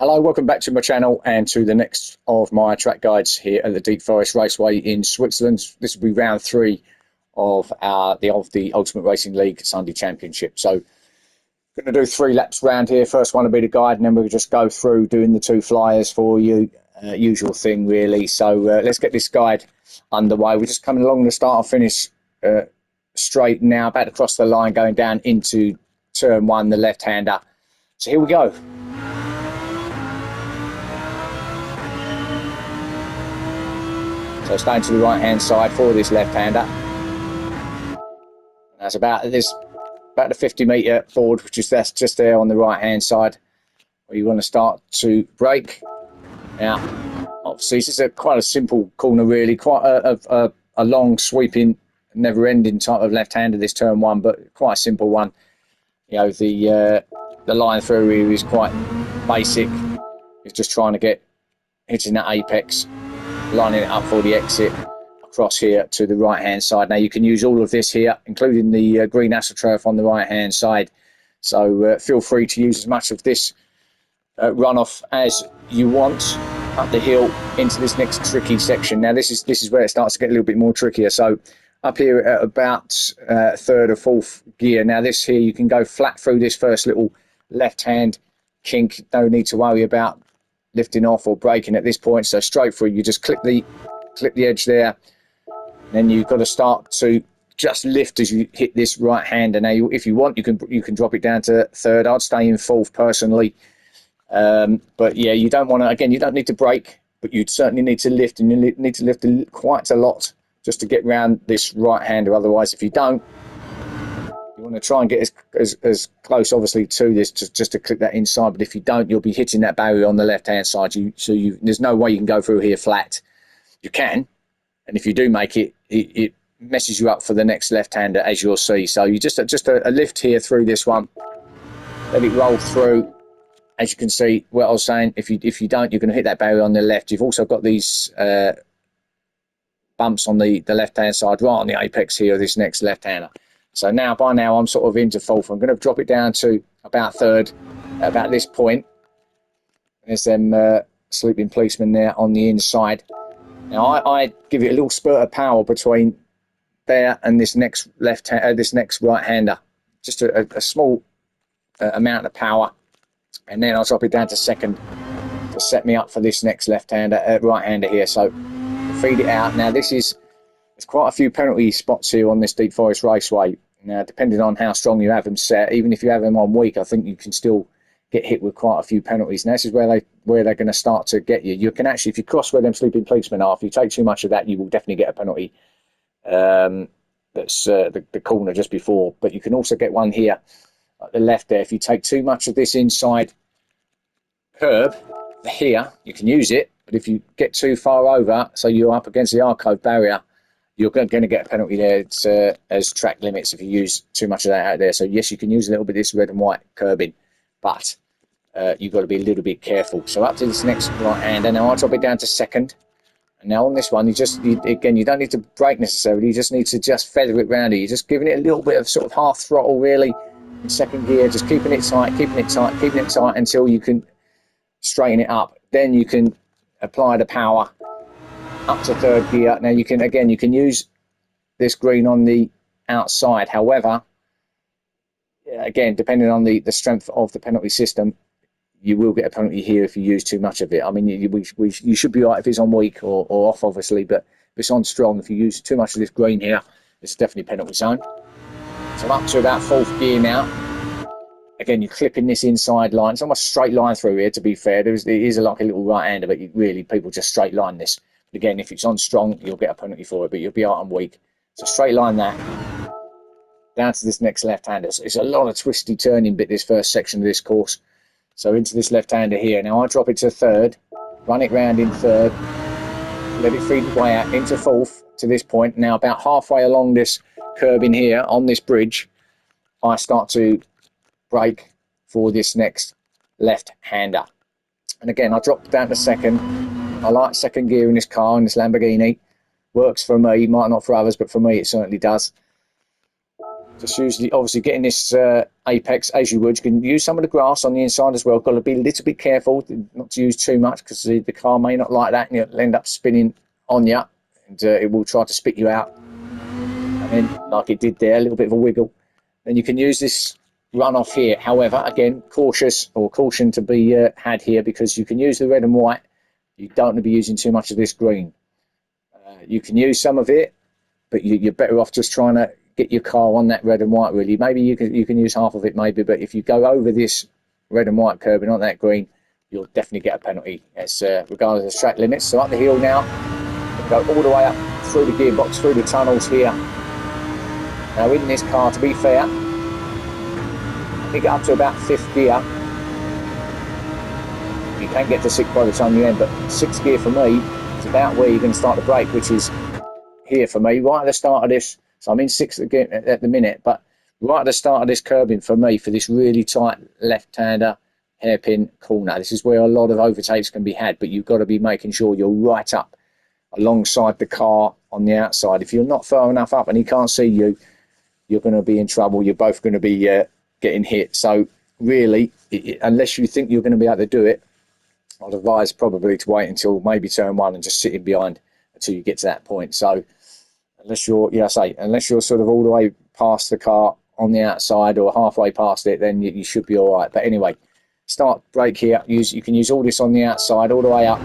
Hello, welcome back to my channel and to the next of my track guides here at the Deep Forest Raceway in Switzerland. This will be round 3 of the Ultimate Racing League Sunday Championship. So going to do 3 laps round here. First one will be the guide, and then we'll just go through doing the 2 flyers for you. Usual thing really. So let's get this guide underway. We're just coming along the start and finish straight now, about to cross the line, going down into turn 1, the left-hander. So here we go. So staying to the right-hand side for this left-hander. That's about the 50-metre forward, which is that's just there on the right-hand side, where you want to start to brake. Now, obviously, this is quite a simple corner, really. Quite a long, sweeping, never-ending type of left-hander, this turn 1, but quite a simple one. You know, the line through here is quite basic. It's just trying to get hitting that apex, lining it up for the exit across here to the right hand side. Now you can use all of this here, including the green astroturf on the right hand side, so feel free to use as much of this runoff as you want up the hill into this next tricky section. Now this is where it starts to get a little bit more trickier. So up here at about 3rd or 4th gear, now this here you can go flat through this first little left hand kink. No need to worry about lifting off or braking at this point, so straight through. You just clip the edge there, then you've got to start to just lift as you hit this right hander. Now if you want, you can drop it down to 3rd. I'd stay in 4th personally, but yeah, you don't want to, again, you don't need to brake, but you certainly need to lift, and you need to lift quite a lot just to get round this right hander. Otherwise, if you don't, you want to try and get as close, obviously, to this just to clip that inside. But if you don't, you'll be hitting that barrier on the left-hand side. There's no way you can go through here flat. You can, and if you do make it, it messes you up for the next left-hander, as you'll see. So you just a lift here through this one, let it roll through. As you can see, what I was saying, if you don't, you're going to hit that barrier on the left. You've also got these bumps on the left-hand side, right on the apex here of this next left-hander. So by now, I'm sort of into 4th. I'm going to drop it down to about 3rd at about this point. There's them sleeping policemen there on the inside. Now, I give it a little spurt of power between there and this next right-hander. Just a small amount of power. And then I'll drop it down to 2nd to set me up for this next right-hander here. So feed it out. Now, there's quite a few penalty spots here on this Deep Forest Raceway. Now, depending on how strong you have them set, even if you have them on weak, I think you can still get hit with quite a few penalties. Now, this is where they're going to start to get you. You can actually, if you cross where them sleeping policemen are, if you take too much of that, you will definitely get a penalty. That's the corner just before. But you can also get one here at the left there. If you take too much of this inside curb here, you can use it. But if you get too far over, so you're up against the Arcove barrier, you're going to get a penalty there. It's as track limits if you use too much of that out there. So yes, you can use a little bit of this red and white curbing, but you've got to be a little bit careful. So up to this next right hander. Now I'll drop it down to 2nd. And now on this one, again, you don't need to brake necessarily. You just need to just feather it round here. You're just giving it a little bit of sort of half throttle really in 2nd gear, just keeping it tight until you can straighten it up. Then you can apply the power up to 3rd gear. Now you can use this green on the outside. However, again, depending on the strength of the penalty system, you will get a penalty here if you use too much of it. I mean, you should be right if it's on weak or off, obviously, but if it's on strong, if you use too much of this green here, it's definitely penalty zone. So I'm up to about 4th gear now. Again, you're clipping this inside line. It's almost straight line through here, to be fair. It is like a little right-hander, but people just straight line this. Again, if it's on strong, you'll get a penalty for it, but you'll be out on weak. So straight line that down to this next left-hander. So it's a lot of twisty turning bit, this first section of this course. So into this left-hander here. Now I drop it to 3rd, run it round in 3rd, let it feed its way out into 4th to this point. Now about halfway along this curb in here on this bridge, I start to brake for this next left-hander. And again, I drop down to 2nd. I like 2nd gear in this car, in this Lamborghini. Works for me, might not for others, but for me it certainly does. Just usually, obviously, getting this apex as you would. You can use some of the grass on the inside as well. Got to be a little bit careful not to use too much because the car may not like that and you'll end up spinning on you and it will try to spit you out. And then, like it did there, a little bit of a wiggle. Then you can use this runoff here. However, again, caution to be had here because you can use the red and white. You don't want to be using too much of this green. You can use some of it, but you're better off just trying to get your car on that red and white, really. Maybe you can use half of it, maybe, but if you go over this red and white curb and not that green, you'll definitely get a penalty. It's regardless of track limits. So up the hill now, go all the way up through the gearbox, through the tunnels here. Now in this car, to be fair, you get up to about 5th gear. You can get to 6th by the time you end, but 6th gear for me is about where you're going to start the brake, which is here for me, right at the start of this. So I'm in 6th again at the minute, but right at the start of this curbing for me, for this really tight left-hander hairpin corner, this is where a lot of overtakes can be had, but you've got to be making sure you're right up alongside the car on the outside. If you're not far enough up and he can't see you, you're going to be in trouble. You're both going to be getting hit. So really, unless you think you're going to be able to do it, I'd advise probably to wait until maybe turn 1 and just sit in behind until you get to that point. So unless you're, unless you're sort of all the way past the car on the outside or halfway past it, then you should be all right. But anyway, start brake here. You can use all this on the outside, all the way up,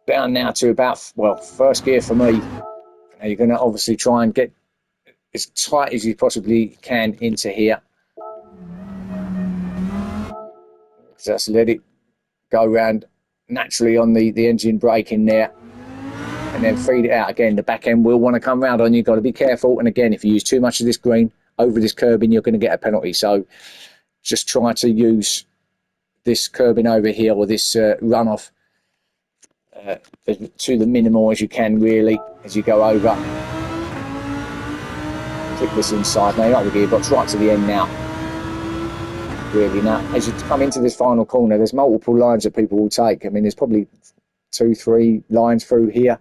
down now to about, well, 1st gear for me. Now you're going to obviously try and get as tight as you possibly can into here. Just let it go around naturally on the engine brake in there. And then feed it out again. The back end will want to come round on you. Got to be careful. And again, if you use too much of this green over this curbing, you're going to get a penalty. So just try to use this curbing over here or this runoff to the minimal as you can, really, as you go over. Click this inside now. You're not the gearbox right to the end now. Really now, as you come into this final corner, there's multiple lines that people will take. I mean, there's probably 2-3 lines through here.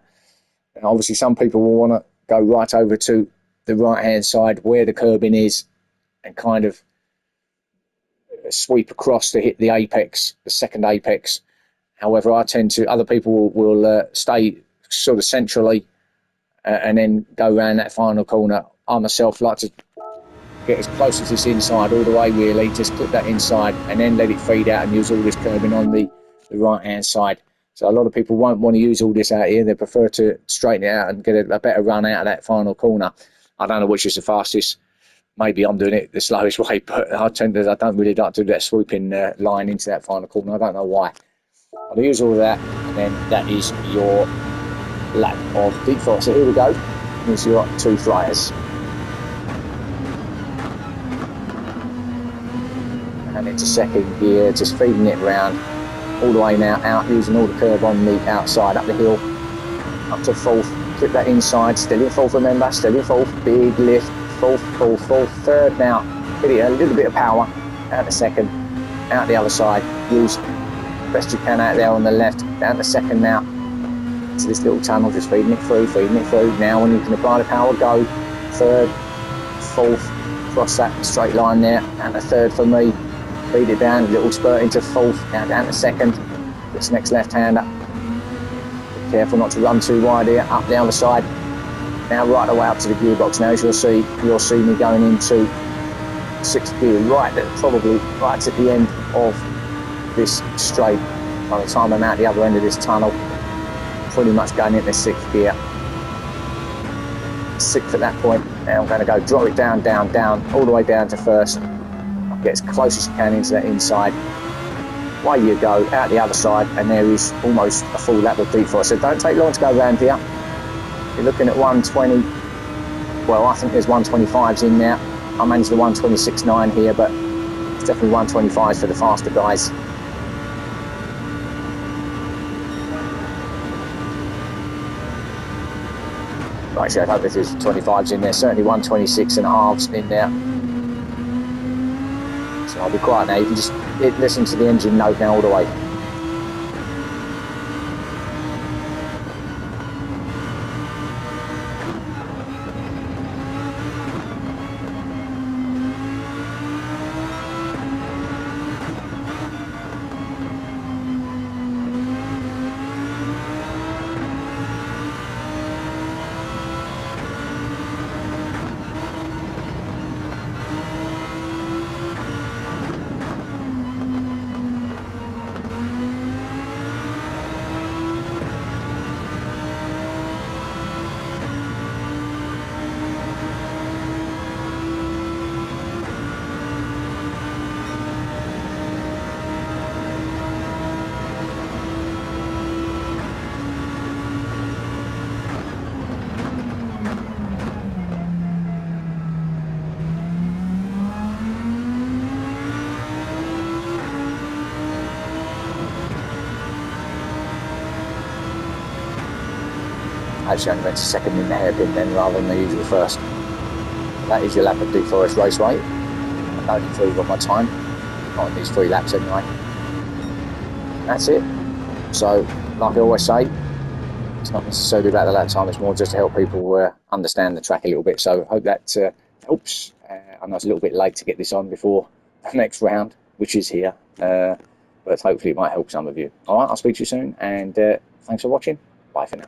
And obviously, some people will want to go right over to the right-hand side where the curbing is and kind of sweep across to hit the apex, the 2nd apex. However, other people will stay sort of centrally and then go around that final corner. I myself like to get as close as this inside all the way, really. Just clip that inside and then let it feed out and use all this curbing on the right-hand side. So a lot of people won't want to use all this out here. They prefer to straighten it out and get a better run out of that final corner. I don't know which is the fastest. Maybe I'm doing it the slowest way, but I don't really like to do that swooping line into that final corner. I don't know why. I'll use all of that, and then that is your lap of deep frost. So here we go. Here's your 2 flyers. And into 2nd gear, just feeding it round. All the way now out, using all the curb on the outside, up the hill, up to 4th, clip that inside, still in 4th, remember, still in 4th, big lift, 4th, 3rd now, hit it a little bit of power, out the 2nd, out the other side, use best you can out there on the left, down the 2nd now, to this little tunnel, just feeding it through, now when you can apply the power, go, 3rd, 4th, cross that straight line there, and the 3rd for me, feed it down, a little spurt into 4th, now down to 2nd, this next left-hander. Be careful not to run too wide here, up the other side. Now right the way up to the gearbox. Now as you'll see me going into 6th gear, probably right at the end of this straight. By the time I'm out the other end of this tunnel, pretty much going into 6th gear. 6th at that point. Now I'm going to go drop it down, all the way down to 1st. Get as close as you can into that inside. Away you go, out the other side, and there is almost a full lap of deep frost. So don't take long to go around here. You're looking at 120. Well, I think there's 125s in there. I managed the 126.9 here, but it's definitely 125s for the faster guys. Actually, I hope there's 25s in there. Certainly 126.5s in there. So I'll be quiet now. You can just listen to the engine note now all the way. Actually only went to second in the hairpin then rather than the usual first. That is your lap of Deep Forest Raceway. I don't improve on my time, not in these 3 laps anyway. That's it. So, like I always say, it's not necessarily about the lap time, it's more just to help people understand the track a little bit. So, hope that helps. I know it's a little bit late to get this on before the next round, which is here, but hopefully it might help some of you. Alright, I'll speak to you soon, and thanks for watching. Bye for now.